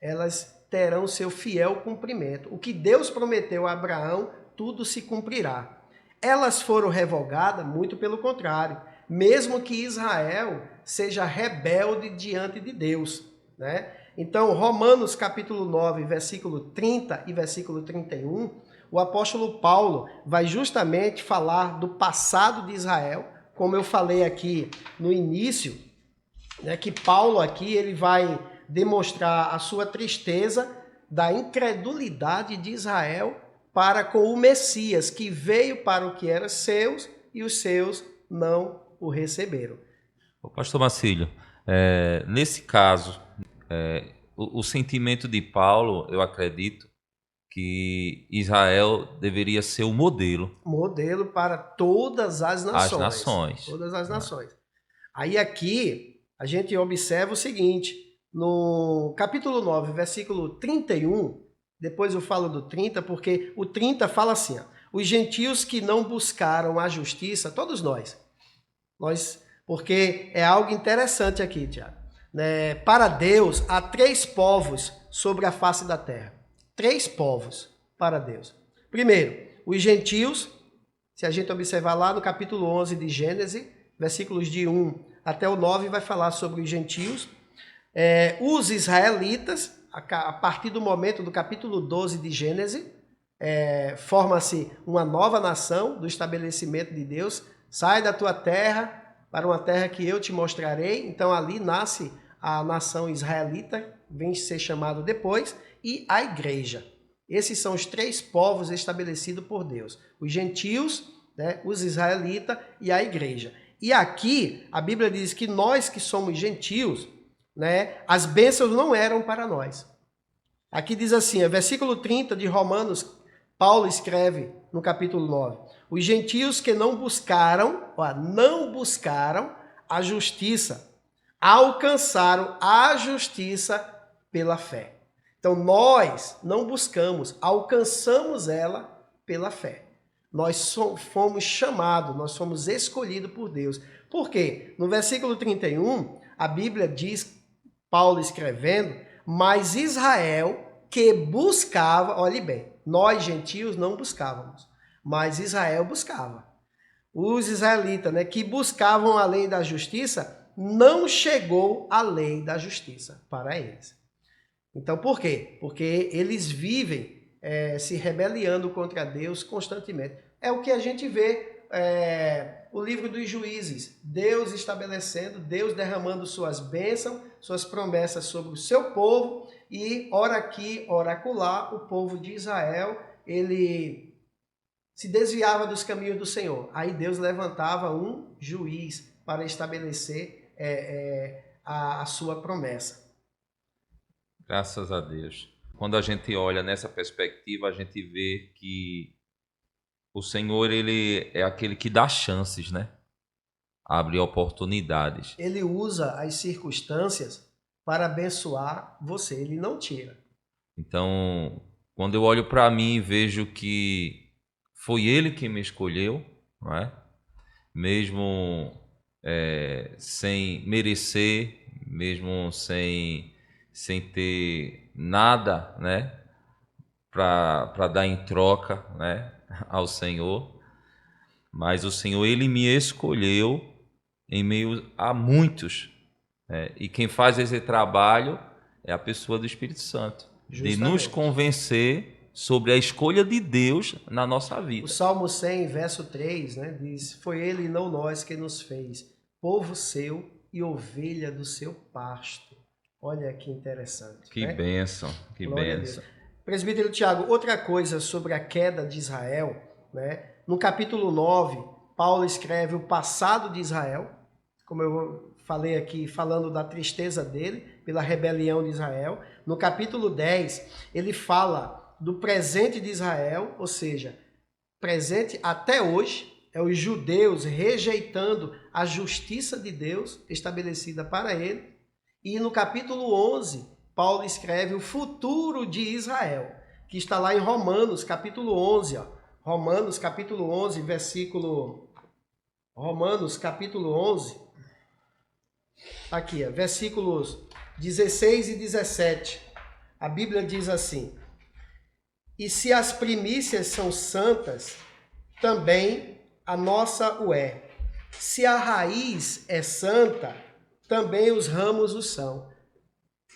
elas terão seu fiel cumprimento. O que Deus prometeu a Abraão, tudo se cumprirá. Elas foram revogadas? Muito pelo contrário. Mesmo que Israel seja rebelde diante de Deus, né? Então, Romanos capítulo 9, versículo 30 e versículo 31, o apóstolo Paulo vai justamente falar do passado de Israel, como eu falei aqui no início, né, que Paulo aqui ele vai demonstrar a sua tristeza da incredulidade de Israel para com o Messias, que veio para o que era seus e os seus não o receberam.
Pastor Marcílio, nesse caso, o sentimento de Paulo, eu acredito que Israel deveria ser o modelo.
Modelo para todas as nações.
As nações.
Todas as nações. Aí aqui, a gente observa o seguinte, no capítulo 9, versículo 31, depois eu falo do 30, porque o 30 fala assim, ó, os gentios que não buscaram a justiça, todos nós, porque é algo interessante aqui, Tiago, né? Para Deus, há 3 povos sobre a face da terra. 3 povos para Deus. Primeiro, os gentios, se a gente observar lá no capítulo 11 de Gênesis, versículos de 1 até o 9, vai falar sobre os gentios. Os israelitas, a partir do momento do capítulo 12 de Gênesis, forma-se uma nova nação do estabelecimento de Deus. Sai da tua terra para uma terra que eu te mostrarei. Então ali nasce a nação israelita, vem ser chamado depois, e a igreja. Esses são os 3 povos estabelecidos por Deus. Os gentios, né, os israelitas e a igreja. E aqui a Bíblia diz que nós que somos gentios, né, as bênçãos não eram para nós. Aqui diz assim, versículo 30 de Romanos, Paulo escreve no capítulo 9. Os gentios que não buscaram a justiça, alcançaram a justiça pela fé. Então nós não buscamos, alcançamos ela pela fé. Nós fomos chamados, nós fomos escolhidos por Deus. Por quê? No versículo 31, a Bíblia diz, Paulo escrevendo, mas Israel que buscava, olhe bem, nós gentios não buscávamos, mas Israel buscava. Os israelitas, né, que buscavam a lei da justiça, não chegou a lei da justiça para eles. Então, por quê? Porque eles vivem se rebeliando contra Deus constantemente. É o que a gente vê o livro dos Juízes. Deus estabelecendo, Deus derramando suas bênçãos, suas promessas sobre o seu povo, e ora aqui, ora acolá, o povo de Israel, ele se desviava dos caminhos do Senhor. Aí Deus levantava um juiz para estabelecer a sua promessa.
Graças a Deus. Quando a gente olha nessa perspectiva, a gente vê que o Senhor, ele é aquele que dá chances, né? Abre oportunidades.
Ele usa as circunstâncias para abençoar você, ele não tira.
Então, quando eu olho para mim e vejo que foi ele que me escolheu, não é? Mesmo sem merecer, mesmo sem ter nada, né, para dar em troca, né, ao Senhor, mas o Senhor, ele me escolheu em meio a muitos, e quem faz esse trabalho é a pessoa do Espírito Santo,
justamente,
de nos convencer sobre a escolha de Deus na nossa vida.
O Salmo 100, verso 3, né, diz, foi ele e não nós que nos fez, povo seu e ovelha do seu pasto. Olha que interessante.
Que bênção, que bênção.
Presbítero Tiago, outra coisa sobre a queda de Israel, né? No capítulo 9, Paulo escreve o passado de Israel, como eu falei aqui, falando da tristeza dele pela rebelião de Israel. No capítulo 10, ele fala do presente de Israel, ou seja, presente até hoje, é os judeus rejeitando a justiça de Deus estabelecida para ele. E no capítulo 11, Paulo escreve o futuro de Israel, que está lá em Romanos, capítulo 11. Ó. Romanos, capítulo 11, versículo... Romanos, capítulo 11. Aqui, ó, versículos 16 e 17. A Bíblia diz assim, e se as primícias são santas, também a nossa o é. Se a raiz é santa, também os ramos o são.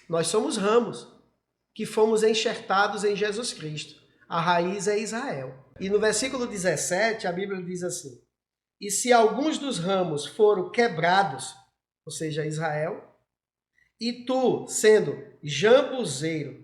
Nós somos ramos que fomos enxertados em Jesus Cristo. A raiz é Israel. E no versículo 17, a Bíblia diz assim, e se alguns dos ramos foram quebrados, ou seja, Israel, e tu, sendo jambuzeiro,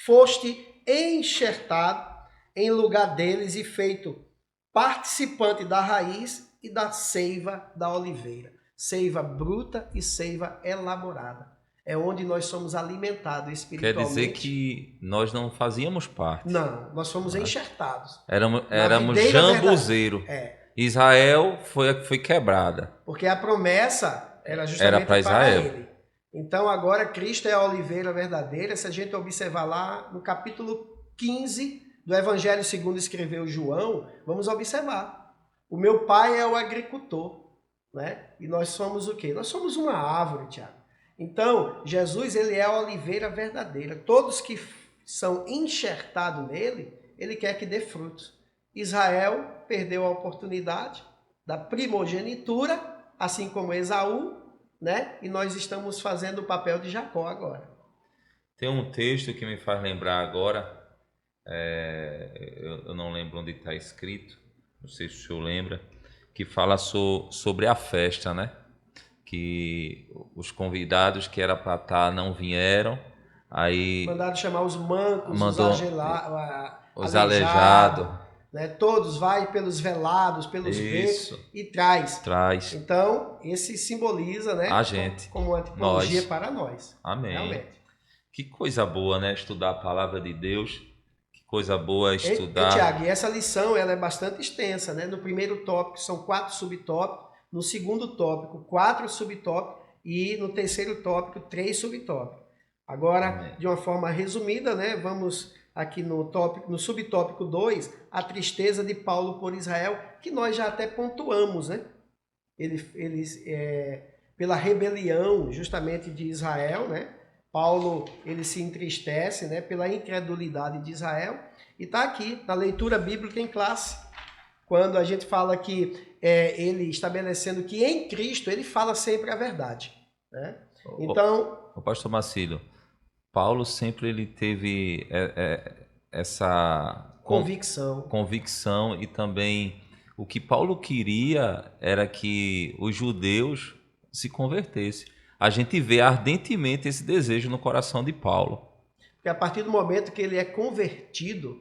foste enxertado em lugar deles e feito participante da raiz e da seiva da oliveira. Seiva bruta e seiva elaborada. É onde nós somos alimentados espiritualmente.
Quer dizer que nós não fazíamos parte.
Não, nós fomos enxertados.
Éramos jambuzeiro. Israel foi quebrada.
Porque a promessa Era justamente
para Israel.
ele. Então agora Cristo é a oliveira verdadeira. Se a gente observar lá no capítulo 15 do Evangelho segundo escreveu João, vamos observar. O meu pai é o agricultor, né? E nós somos o quê? Nós somos uma árvore, Tiago. Então, Jesus, ele é a oliveira verdadeira. Todos que são enxertados nele, ele quer que dê frutos. Israel perdeu a oportunidade da primogenitura, assim como Esaú, né? E nós estamos fazendo o papel de Jacó agora.
Tem um texto que me faz lembrar agora, eu não lembro onde está escrito, não sei se o senhor lembra, que fala sobre a festa, né? Que os convidados que era para estar não vieram, aí
mandaram chamar os mancos,
os aleijados,
né? Todos, vai pelos velados, pelos becos e traz. Então, esse simboliza, né?
A gente.
Como uma tipologia para nós.
Amém.
Realmente.
Que coisa boa, né? Estudar a palavra de Deus. Que coisa boa estudar.
Tiago, e essa lição ela é bastante extensa, né? No primeiro tópico são 4 subtópicos, no segundo tópico 4 subtópicos e no terceiro tópico 3 subtópicos. Agora, de uma forma resumida, né? Vamos aqui no subtópico 2, a tristeza de Paulo por Israel, que nós já até pontuamos, né? Pela rebelião justamente de Israel, né? Paulo, ele se entristece, né, pela incredulidade de Israel. E está aqui, na leitura bíblica em classe, quando a gente fala que ele estabelecendo que em Cristo ele fala sempre a verdade. Né? Então...
O pastor Marcílio, Paulo sempre ele teve essa convicção e também o que Paulo queria era que os judeus se convertessem. A gente vê ardentemente esse desejo no coração de Paulo.
Porque a partir do momento que ele é convertido,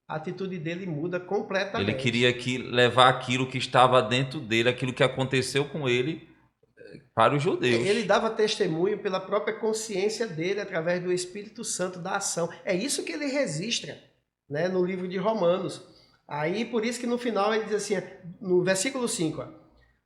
a atitude dele muda completamente.
Ele queria levar aquilo que estava dentro dele, aquilo que aconteceu com ele, para os judeus.
Ele dava testemunho pela própria consciência dele, através do Espírito Santo da ação. É isso que ele registra, né, no livro de Romanos. Aí, por isso que no final ele diz assim, no versículo 5,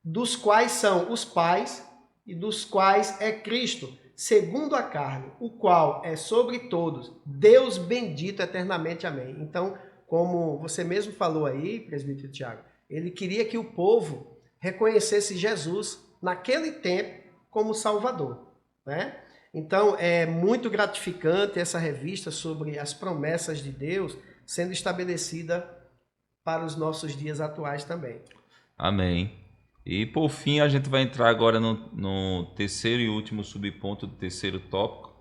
dos quais são os pais e dos quais é Cristo, segundo a carne, o qual é sobre todos, Deus bendito eternamente. Amém. Então, como você mesmo falou aí, presbítero Tiago, ele queria que o povo reconhecesse Jesus naquele tempo como Salvador, né? Então, é muito gratificante essa revista sobre as promessas de Deus sendo estabelecida para os nossos dias atuais também.
Amém. E por fim, a gente vai entrar agora no terceiro e último subponto do terceiro tópico,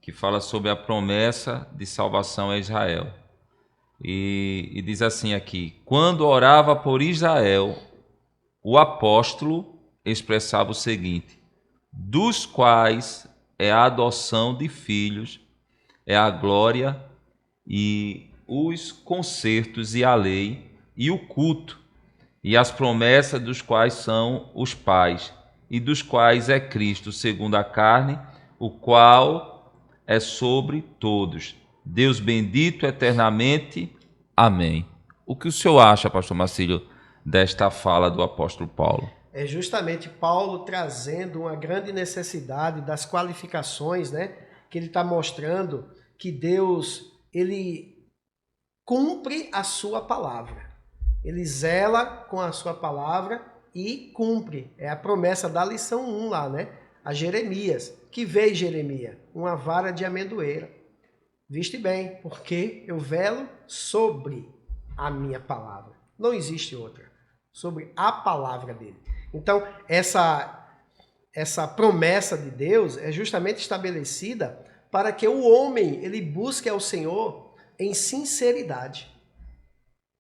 que fala sobre a promessa de salvação a Israel. E diz assim aqui: quando orava por Israel, o apóstolo expressava o seguinte: dos quais é a adoção de filhos, é a glória e os concertos e a lei e o culto, e as promessas dos quais são os pais, e dos quais é Cristo, segundo a carne, o qual é sobre todos. Deus bendito eternamente. Amém. O que o senhor acha, pastor Marcílio, desta fala do apóstolo Paulo?
É justamente Paulo trazendo uma grande necessidade das qualificações, né? Que ele está mostrando que Deus, ele cumpre a sua palavra. Ele zela com a sua palavra e cumpre. É a promessa da lição 1 lá, né? A Jeremias. Que veio Jeremias? Uma vara de amendoeira. Viste bem, porque eu velo sobre a minha palavra. Não existe outra. Sobre a palavra dele. Então, essa promessa de Deus é justamente estabelecida para que o homem ele busque ao Senhor em sinceridade,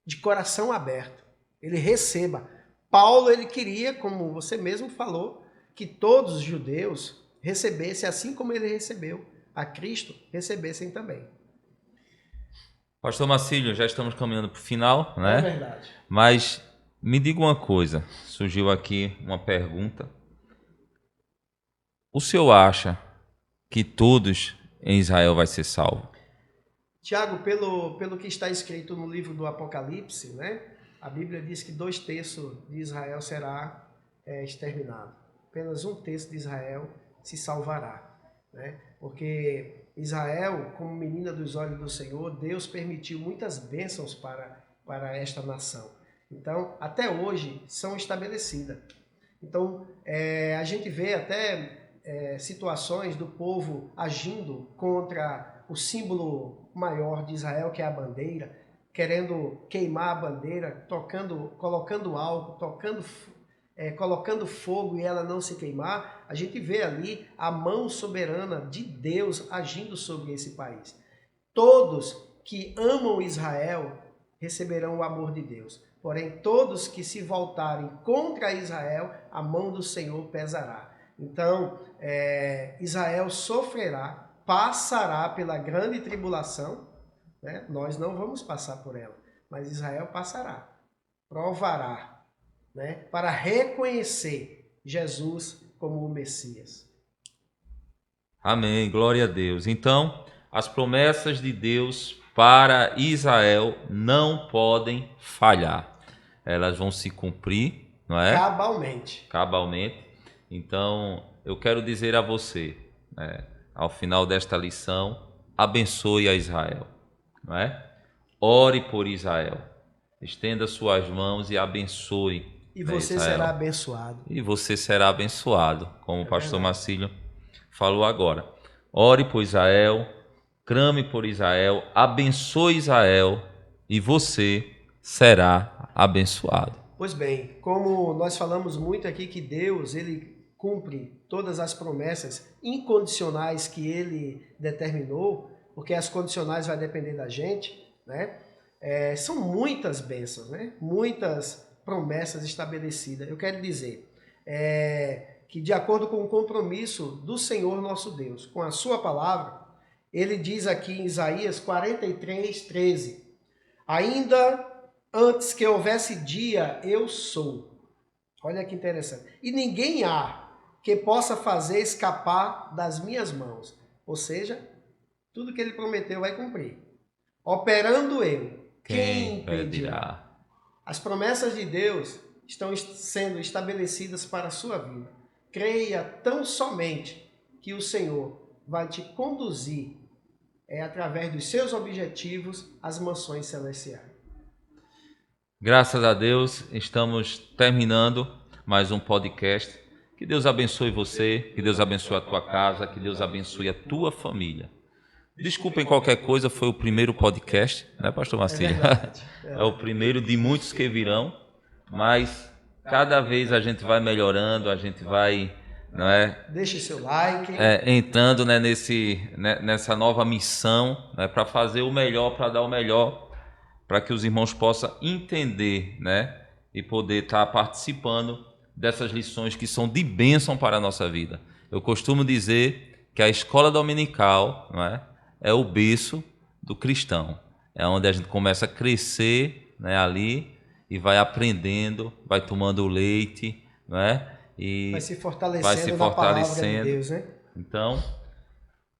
de coração aberto. Ele receba. Paulo, ele queria, como você mesmo falou, que todos os judeus recebessem, assim como ele recebeu a Cristo, recebessem também.
Pastor Marcílio, já estamos caminhando para o final, né?
É verdade.
Mas me diga uma coisa, surgiu aqui uma pergunta. O senhor acha que todos em Israel vai ser salvo?
Tiago, pelo que está escrito no livro do Apocalipse, né? A Bíblia diz que 2/3 de Israel será exterminado. apenas 1/3 de Israel se salvará, né? Porque Israel, como menina dos olhos do Senhor, Deus permitiu muitas bênçãos para esta nação. Então, até hoje, são estabelecidas. Então, a gente vê até situações do povo agindo contra o símbolo maior de Israel, que é a bandeira, querendo queimar a bandeira, colocando álcool, colocando fogo e ela não se queimar. A gente vê ali a mão soberana de Deus agindo sobre esse país. Todos que amam Israel receberão o amor de Deus. Porém, todos que se voltarem contra Israel, a mão do Senhor pesará. Então, Israel sofrerá, passará pela grande tribulação, né? Nós não vamos passar por ela, mas Israel passará, provará, né? Para reconhecer Jesus como o Messias.
Amém, glória a Deus. Então, as promessas de Deus para Israel não podem falhar. Elas vão se cumprir, não é?
Cabalmente.
Cabalmente. Então, eu quero dizer a você, ao final desta lição, abençoe a Israel, não é? Ore por Israel. Estenda suas mãos e abençoe
E você
Israel.
será abençoado.
E você será abençoado, como o pastor Marcílio falou agora. Ore por Israel, clame por Israel, abençoe Israel e você será abençoado.
Pois bem, como nós falamos muito aqui que Deus, ele cumpre todas as promessas incondicionais que ele determinou, porque as condicionais vai depender da gente, né? São muitas bênçãos, né? Muitas promessas estabelecidas. Eu quero dizer que de acordo com o compromisso do Senhor nosso Deus, com a sua palavra, ele diz aqui em Isaías 43:13, ainda antes que houvesse dia, eu sou. Olha que interessante. E ninguém há que possa fazer escapar das minhas mãos. Ou seja, tudo que ele prometeu vai cumprir. Operando eu, quem impedirá? As promessas de Deus estão sendo estabelecidas para a sua vida. Creia tão somente que o Senhor vai te conduzir através dos seus objetivos às mansões celestiais.
Graças a Deus, estamos terminando mais um podcast. Que Deus abençoe você, que Deus abençoe a tua casa, que Deus abençoe a tua família. Desculpem qualquer coisa, foi o primeiro podcast, né, pastor Marcílio? É o primeiro de muitos que virão, mas cada vez a gente vai melhorando, a gente vai, não é?
Deixe seu like.
Entrando, né, nessa nova missão, né, para fazer o melhor, para dar o melhor, para que os irmãos possam entender, né, e poder estar participando dessas lições que são de bênção para a nossa vida. Eu costumo dizer que a escola dominical, não é, é o berço do cristão. É onde a gente começa a crescer, né, ali e vai aprendendo, vai tomando leite, não é? E
vai se fortalecendo na palavra de Deus, né?
Então,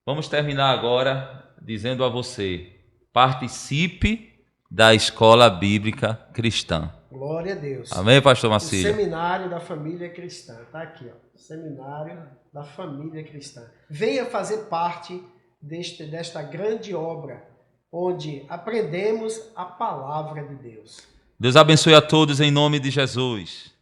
vamos terminar agora dizendo a você: participe da escola bíblica cristã.
Glória a Deus.
Amém, pastor Marcílio?
O seminário da família cristã. Está aqui, ó. Seminário da família cristã. Venha fazer parte desta grande obra, onde aprendemos a palavra de Deus.
Deus abençoe a todos em nome de Jesus.